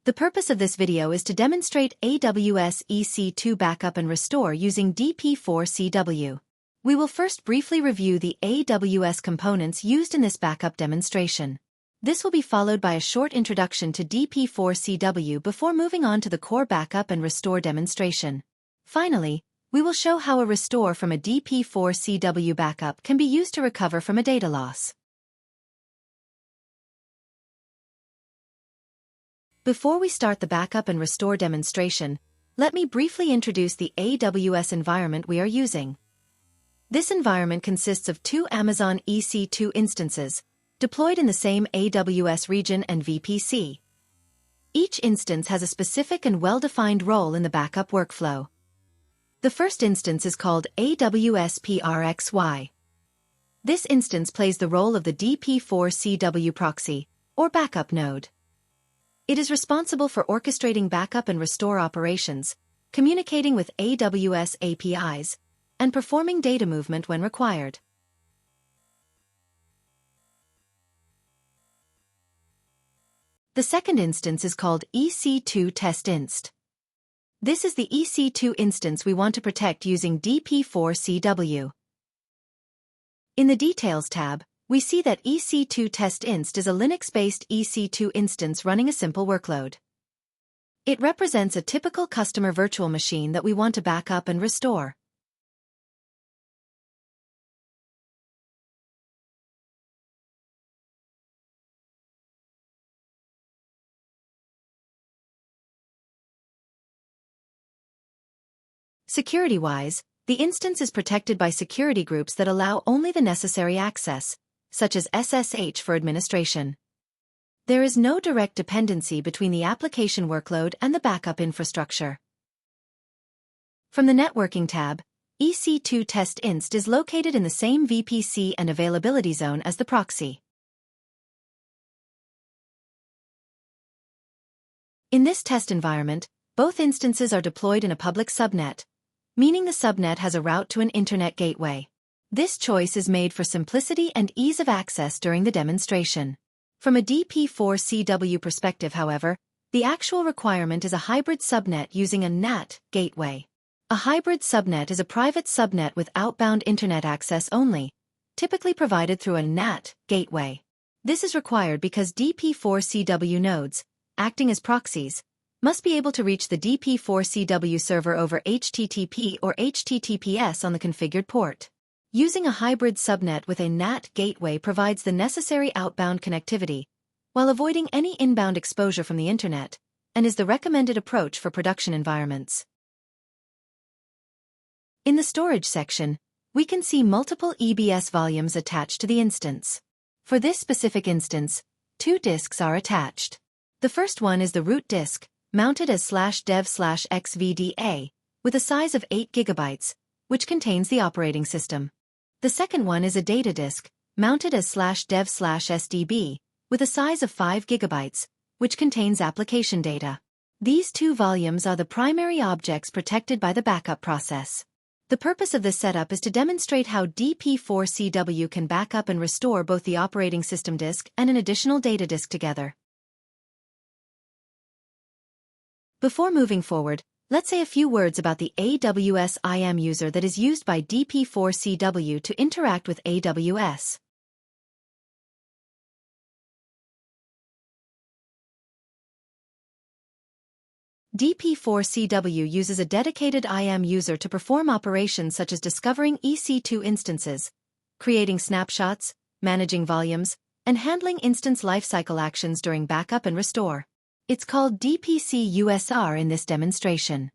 The purpose of this video is to demonstrate AWS EC2 backup and restore using DP4CW. We will first briefly review the AWS components used in this backup demonstration. This will be followed by a short introduction to DP4CW before moving on to the core backup and restore demonstration. Finally, we will show how a restore from a DP4CW backup can be used to recover from a data loss. Before we start the backup and restore demonstration, let me briefly introduce the AWS environment we are using. This environment consists of two Amazon EC2 instances, deployed in the same AWS region and VPC. Each instance has a specific and well-defined role in the backup workflow. The first instance is called AWS PRXY. This instance plays the role of the DP4CW proxy, or backup node. It is responsible for orchestrating backup and restore operations, communicating with AWS APIs, and performing data movement when required. The second instance is called EC2 test inst. This is the EC2 instance we want to protect using DP4CW. In the Details tab, we see that EC2 test inst is a Linux-based EC2 instance running a simple workload. It represents a typical customer virtual machine that we want to back up and restore. Security-wise, the instance is protected by security groups that allow only the necessary access, such as SSH for administration. There is no direct dependency between the application workload and the backup infrastructure. From the Networking tab, EC2 test inst is located in the same VPC and availability zone as the proxy. In this test environment, both instances are deployed in a public subnet, meaning the subnet has a route to an internet gateway. This choice is made for simplicity and ease of access during the demonstration. From a DP4CW perspective, however, the actual requirement is a hybrid subnet using a NAT gateway. A hybrid subnet is a private subnet with outbound internet access only, typically provided through a NAT gateway. This is required because DP4CW nodes, acting as proxies, must be able to reach the DP4CW server over HTTP or HTTPS on the configured port. Using a hybrid subnet with a NAT gateway provides the necessary outbound connectivity, while avoiding any inbound exposure from the internet, and is the recommended approach for production environments. In the storage section, we can see multiple EBS volumes attached to the instance. For this specific instance, two disks are attached. The first one is the root disk, mounted as /dev/xvda, with a size of 8 GB, which contains the operating system. The second one is a data disk, mounted as /dev/sdb, with a size of 5 GB, which contains application data. These two volumes are the primary objects protected by the backup process. The purpose of this setup is to demonstrate how DP4CW can back up and restore both the operating system disk and an additional data disk together. Before moving forward, let's say a few words about the AWS IAM user that is used by DP4CW to interact with AWS. DP4CW uses a dedicated IAM user to perform operations such as discovering EC2 instances, creating snapshots, managing volumes, and handling instance lifecycle actions during backup and restore. It's called DPC-USR in this demonstration.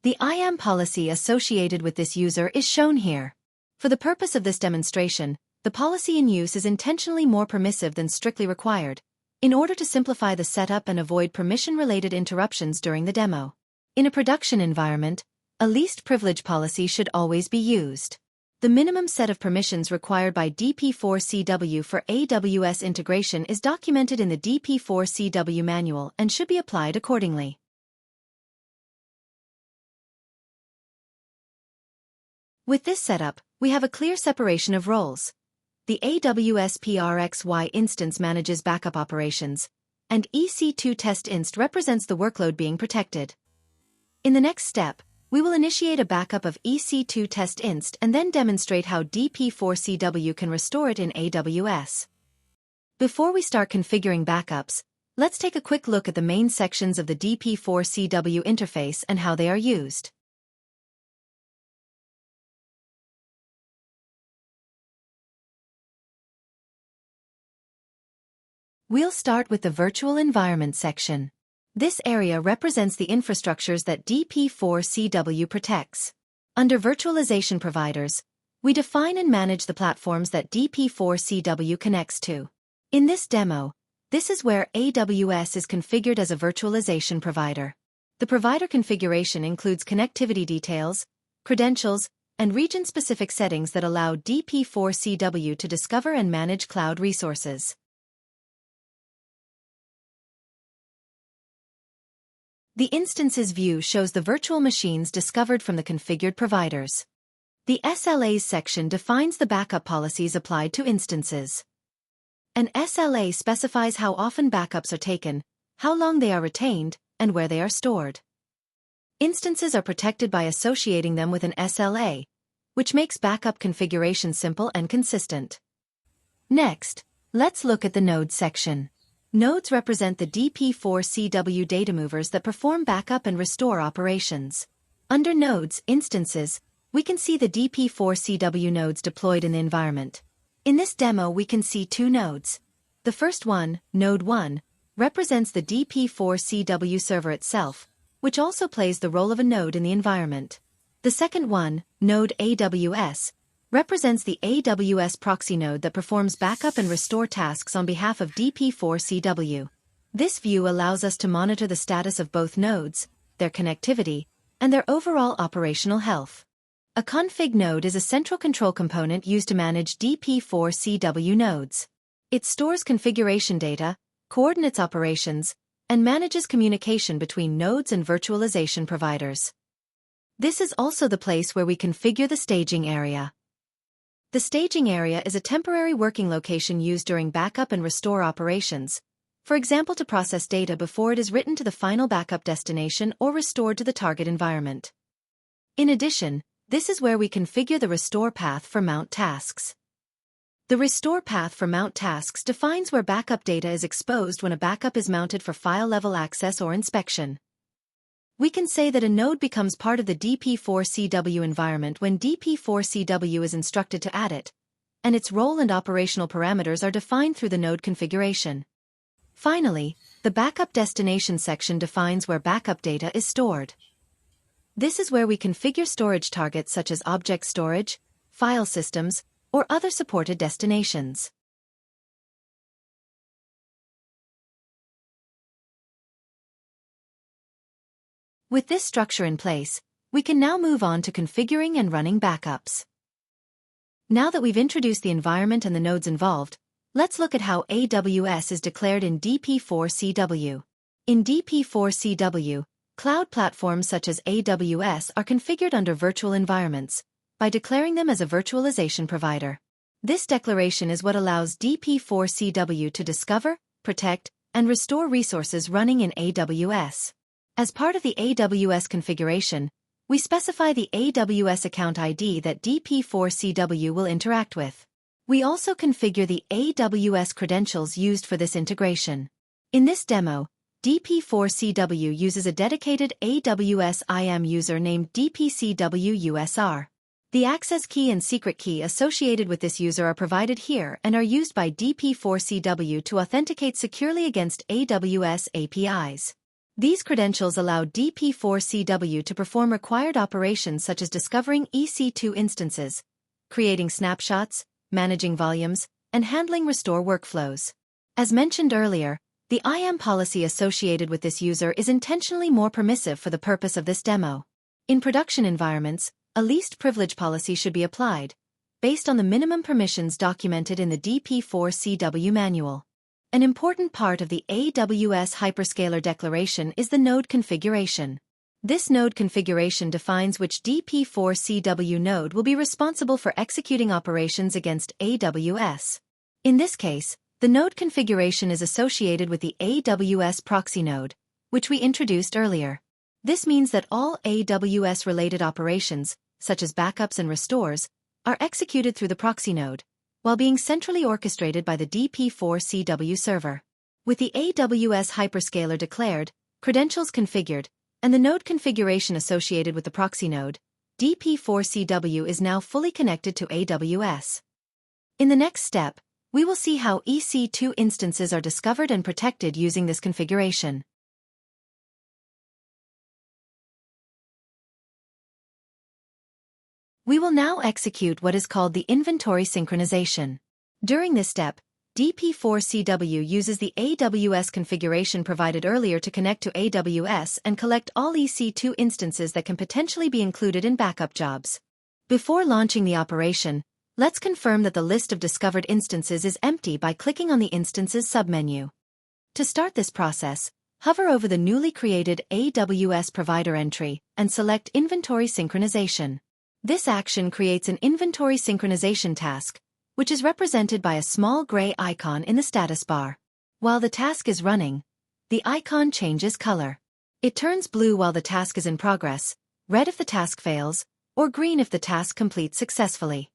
The IAM policy associated with this user is shown here. For the purpose of this demonstration, the policy in use is intentionally more permissive than strictly required, in order to simplify the setup and avoid permission-related interruptions during the demo. In a production environment, a least privilege policy should always be used. The minimum set of permissions required by DP4CW for AWS integration is documented in the DP4CW manual and should be applied accordingly. With this setup, we have a clear separation of roles. The AWS PRXY instance manages backup operations, and EC2 test inst represents the workload being protected. In the next step, we will initiate a backup of EC2 test inst and then demonstrate how DP4CW can restore it in AWS. Before we start configuring backups, let's take a quick look at the main sections of the DP4CW interface and how they are used. We'll start with the Virtual Environment section. This area represents the infrastructures that DP4CW protects. Under Virtualization Providers, we define and manage the platforms that DP4CW connects to. In this demo, this is where AWS is configured as a virtualization provider. The provider configuration includes connectivity details, credentials, and region-specific settings that allow DP4CW to discover and manage cloud resources. The Instances view shows the virtual machines discovered from the configured providers. The SLAs section defines the backup policies applied to instances. An SLA specifies how often backups are taken, how long they are retained, and where they are stored. Instances are protected by associating them with an SLA, which makes backup configuration simple and consistent. Next, let's look at the Nodes section. Nodes represent the DP4CW data movers that perform backup and restore operations. Under Nodes Instances, we can see the DP4CW nodes deployed in the environment. In this demo we can see two nodes. The first one, Node 1, represents the DP4CW server itself, which also plays the role of a node in the environment. The second one, Node AWS, represents the AWS proxy node that performs backup and restore tasks on behalf of DP4CW. This view allows us to monitor the status of both nodes, their connectivity, and their overall operational health. A config node is a central control component used to manage DP4CW nodes. It stores configuration data, coordinates operations, and manages communication between nodes and virtualization providers. This is also the place where we configure the staging area. The staging area is a temporary working location used during backup and restore operations, for example to process data before it is written to the final backup destination or restored to the target environment. In addition, this is where we configure the restore path for mount tasks. The restore path for mount tasks defines where backup data is exposed when a backup is mounted for file-level access or inspection. We can say that a node becomes part of the DP4CW environment when DP4CW is instructed to add it, and its role and operational parameters are defined through the node configuration. Finally, the backup destination section defines where backup data is stored. This is where we configure storage targets such as object storage, file systems, or other supported destinations. With this structure in place, we can now move on to configuring and running backups. Now that we've introduced the environment and the nodes involved, let's look at how AWS is declared in DP4CW. In DP4CW, cloud platforms such as AWS are configured under virtual environments by declaring them as a virtualization provider. This declaration is what allows DP4CW to discover, protect, and restore resources running in AWS. As part of the AWS configuration, we specify the AWS account ID that DP4CW will interact with. We also configure the AWS credentials used for this integration. In this demo, DP4CW uses a dedicated AWS IAM user named DPCWUSR. The access key and secret key associated with this user are provided here and are used by DP4CW to authenticate securely against AWS APIs. These credentials allow DP4CW to perform required operations such as discovering EC2 instances, creating snapshots, managing volumes, and handling restore workflows. As mentioned earlier, the IAM policy associated with this user is intentionally more permissive for the purpose of this demo. In production environments, a least privilege policy should be applied, based on the minimum permissions documented in the DP4CW manual. An important part of the AWS hyperscaler declaration is the node configuration. This node configuration defines which DP4CW node will be responsible for executing operations against AWS. In this case, The node configuration is associated with the AWS proxy node, which we introduced earlier. This means that all AWS-related operations, such as backups and restores, are executed through the proxy node, while being centrally orchestrated by the DP4CW server. With the AWS hyperscaler declared, credentials configured, and the node configuration associated with the proxy node, DP4CW is now fully connected to AWS. In the next step, we will see how EC2 instances are discovered and protected using this configuration. We will now execute what is called the inventory synchronization. During this step, DP4CW uses the AWS configuration provided earlier to connect to AWS and collect all EC2 instances that can potentially be included in backup jobs. Before launching the operation, let's confirm that the list of discovered instances is empty by clicking on the Instances submenu. To start this process, hover over the newly created AWS provider entry and select Inventory Synchronization. This action creates an inventory synchronization task, which is represented by a small gray icon in the status bar. While the task is running, the icon changes color. It turns blue while the task is in progress, red if the task fails, or green if the task completes successfully.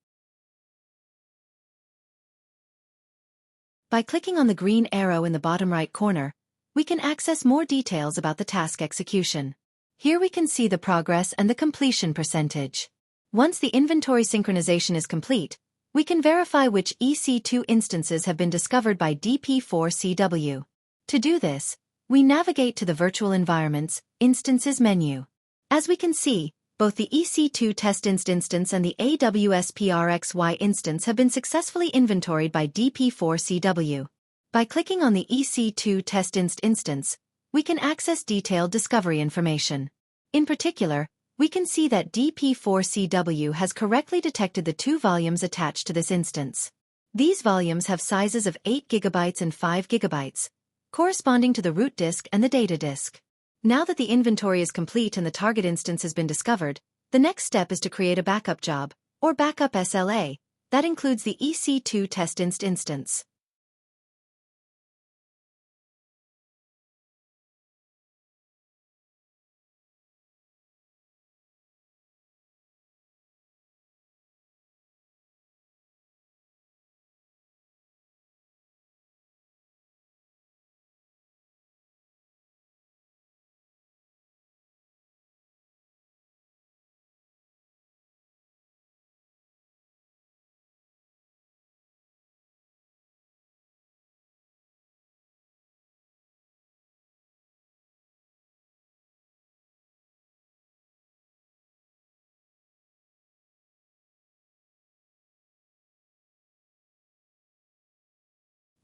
By clicking on the green arrow in the bottom right corner, we can access more details about the task execution. Here we can see the progress and the completion percentage. Once the inventory synchronization is complete, we can verify which EC2 instances have been discovered by DP4CW. To do this, we navigate to the Virtual Environments Instances menu. As we can see, both the EC2 test instance and the AWS PRXY instance have been successfully inventoried by DP4CW. By clicking on the EC2 test instance, we can access detailed discovery information. In particular, we can see that DP4CW has correctly detected the two volumes attached to this instance. These volumes have sizes of 8 GB and 5 GB, corresponding to the root disk and the data disk. Now that the inventory is complete and the target instance has been discovered, the next step is to create a backup job, or backup SLA, that includes the EC2 test instance.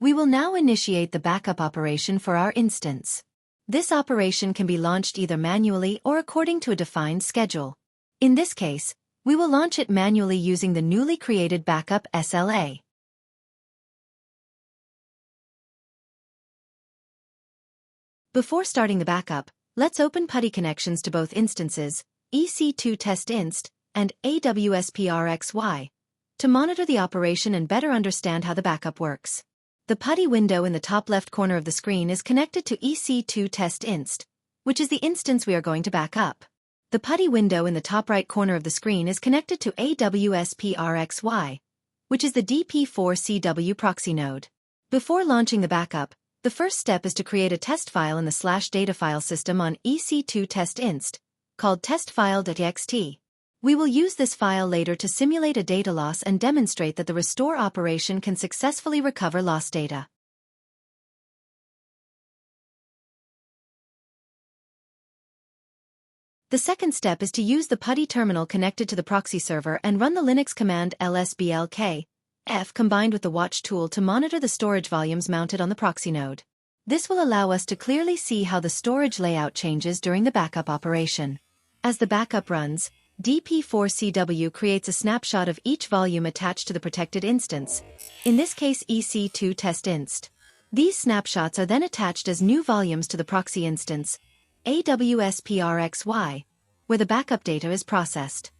We will now initiate the backup operation for our instance. This operation can be launched either manually or according to a defined schedule. In this case, we will launch it manually using the newly created backup SLA. Before starting the backup, let's open PuTTY connections to both instances, EC2 test inst and AWS PRXY, to monitor the operation and better understand how the backup works. The PuTTY window in the top left corner of the screen is connected to EC2 test inst, which is the instance we are going to back up. The PuTTY window in the top right corner of the screen is connected to AWS PRXY, which is the DP4CW proxy node. Before launching the backup, the first step is to create a test file in the /data file system on EC2 test inst, called testfile.txt. We will use this file later to simulate a data loss and demonstrate that the restore operation can successfully recover lost data. The second step is to use the PuTTY terminal connected to the proxy server and run the Linux command lsblk f combined with the watch tool to monitor the storage volumes mounted on the proxy node. This will allow us to clearly see how the storage layout changes during the backup operation. As the backup runs, DP4CW creates a snapshot of each volume attached to the protected instance, in this case EC2 test inst. These snapshots are then attached as new volumes to the proxy instance, AWS PRXY, where the backup data is processed.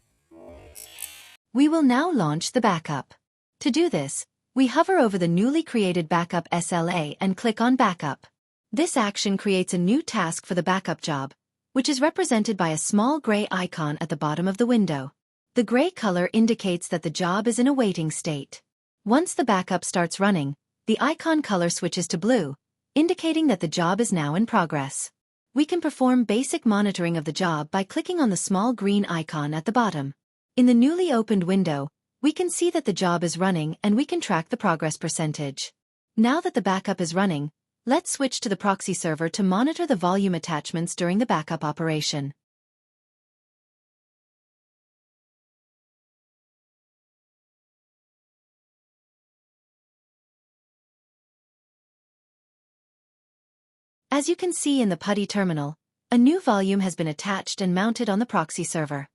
We will now launch the backup. To do this, We hover over the newly created backup SLA and click on Backup. This action creates a new task for the backup job, which is represented by a small gray icon at the bottom of the window. The gray color indicates that the job is in a waiting state. Once the backup starts running, the icon color switches to blue, indicating that the job is now in progress. We can perform basic monitoring of the job by clicking on the small green icon at the bottom. In the newly opened window, we can see that the job is running and we can track the progress percentage. Now that the backup is running, let's switch to the proxy server to monitor the volume attachments during the backup operation. As you can see in the PuTTY terminal, a new volume has been attached and mounted on the proxy server.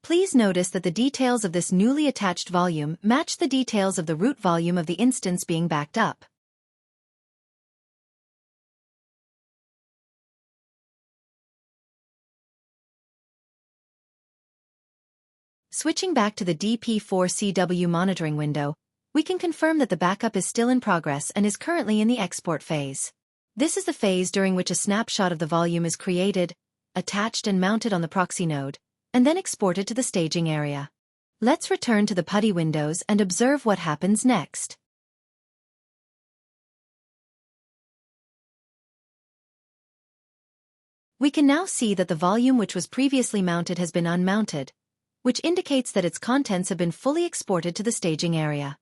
Please notice that the details of this newly attached volume match the details of the root volume of the instance being backed up. Switching back to the DP4CW monitoring window, we can confirm that the backup is still in progress and is currently in the export phase. This is the phase during which a snapshot of the volume is created, attached and mounted on the proxy node, and then exported to the staging area. Let's return to the PuTTY windows and observe what happens next. We can now see that the volume which was previously mounted has been unmounted, which indicates that its contents have been fully exported to the staging area.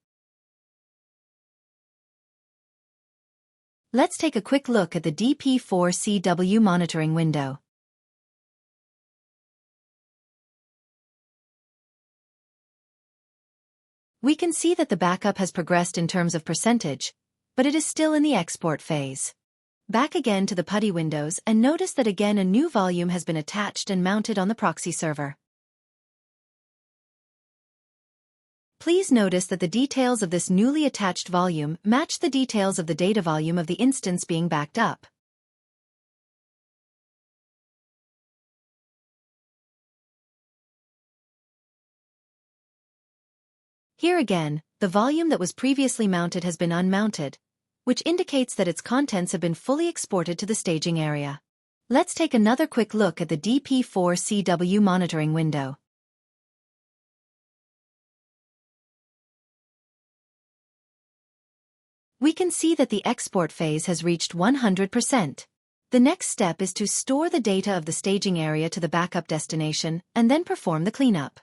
Let's take a quick look at the DP4CW monitoring window. We can see that the backup has progressed in terms of percentage, but it is still in the export phase. Back again to the PuTTY windows and notice that again a new volume has been attached and mounted on the proxy server. Please notice that the details of this newly attached volume match the details of the data volume of the instance being backed up. Here again, the volume that was previously mounted has been unmounted, which indicates that its contents have been fully exported to the staging area. Let's take another quick look at the DP4CW monitoring window. We can see that the export phase has reached 100%. The next step is to store the data of the staging area to the backup destination and then perform the cleanup.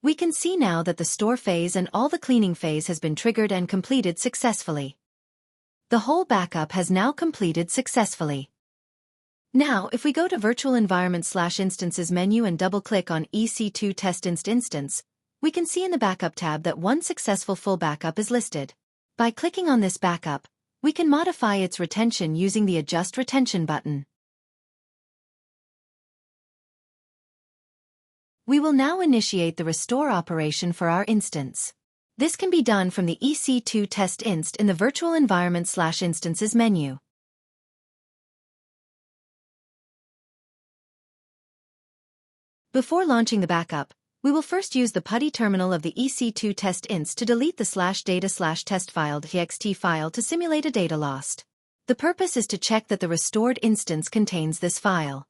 We can see now that the store phase and all the cleaning phase has been triggered and completed successfully. The whole backup has now completed successfully. Now, if we go to Virtual Environment/Instances menu and double-click on EC2 Test Instance, we can see in the Backup tab that one successful full backup is listed. By clicking on this backup, we can modify its retention using the Adjust Retention button. We will now initiate the restore operation for our instance. This can be done from the EC2 Test Inst in the Virtual Environment/Instances menu. Before launching the backup, we will first use the PuTTY terminal of the EC2 Test Inst to delete the /data/test_file.txt file to simulate a data lost. The purpose is to check that the restored instance contains this file.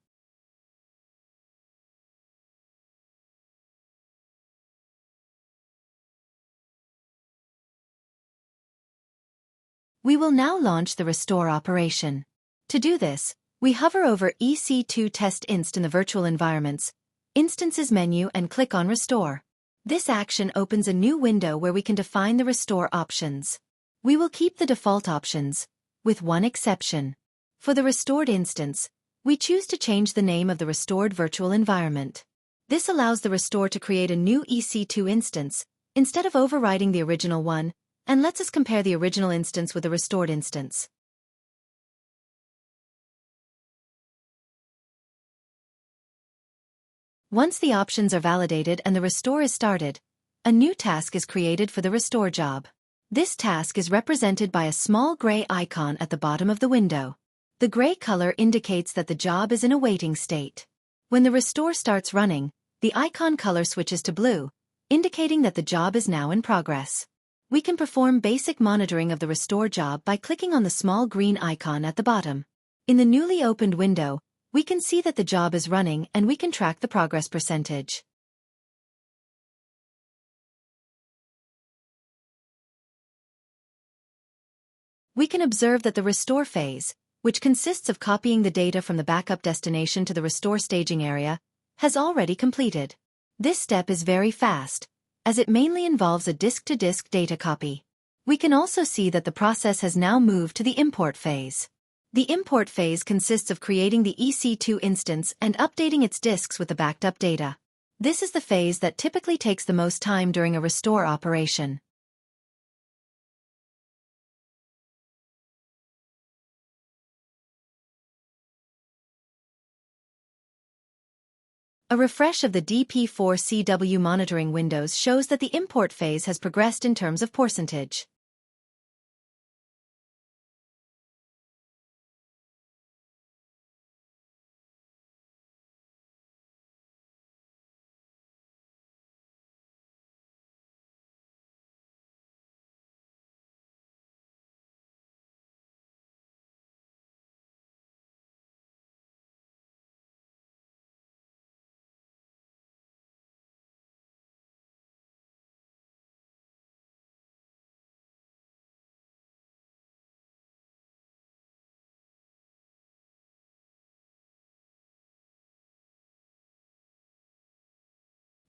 We will now launch the restore operation. To do this, we hover over EC2 Test Inst in the virtual environments, Instances menu and click on Restore. This action opens a new window where we can define the restore options. We will keep the default options, with one exception. For the restored instance, we choose to change the name of the restored virtual environment. This allows the restore to create a new EC2 instance, instead of overriding the original one, and lets us compare the original instance with the restored instance. Once the options are validated and the restore is started, a new task is created for the restore job. This task is represented by a small gray icon at the bottom of the window. The gray color indicates that the job is in a waiting state. When the restore starts running, the icon color switches to blue, indicating that the job is now in progress. We can perform basic monitoring of the restore job by clicking on the small green icon at the bottom. In the newly opened window, we can see that the job is running and we can track the progress percentage. We can observe that the restore phase, which consists of copying the data from the backup destination to the restore staging area, has already completed. This step is very fast, as it mainly involves a disk-to-disk data copy. We can also see that the process has now moved to the import phase. The import phase consists of creating the EC2 instance and updating its disks with the backed up data. This is the phase that typically takes the most time during a restore operation. A refresh of the DP4CW monitoring windows shows that the import phase has progressed in terms of percentage.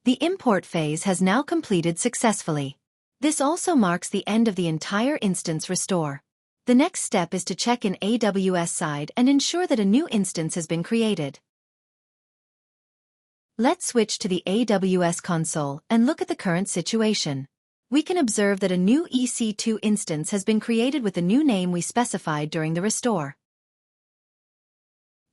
The import phase has now completed successfully. This also marks the end of the entire instance restore. The next step is to check in AWS side and ensure that a new instance has been created. Let's switch to the AWS console and look at the current situation. We can observe that a new EC2 instance has been created with the new name we specified during the restore.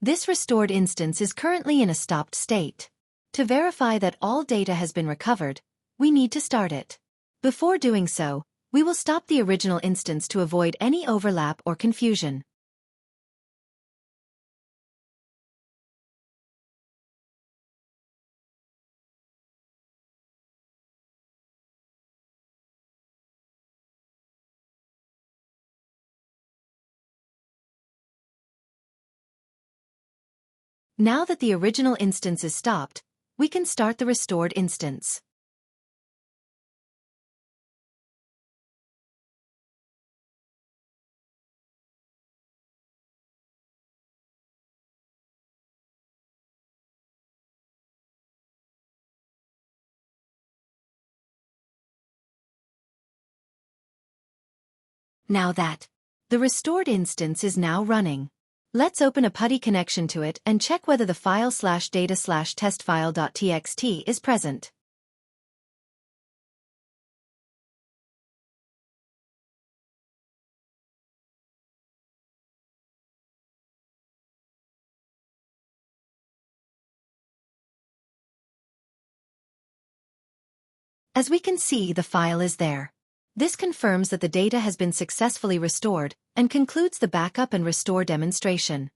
This restored instance is currently in a stopped state. To verify that all data has been recovered, we need to start it. Before doing so, we will stop the original instance to avoid any overlap or confusion. Now that the original instance is stopped, we can start the restored instance. Now that the restored instance is now running, let's open a PuTTY connection to it and check whether the file/data/testfile.txt is present. As we can see, the file is there. This confirms that the data has been successfully restored and concludes the backup and restore demonstration.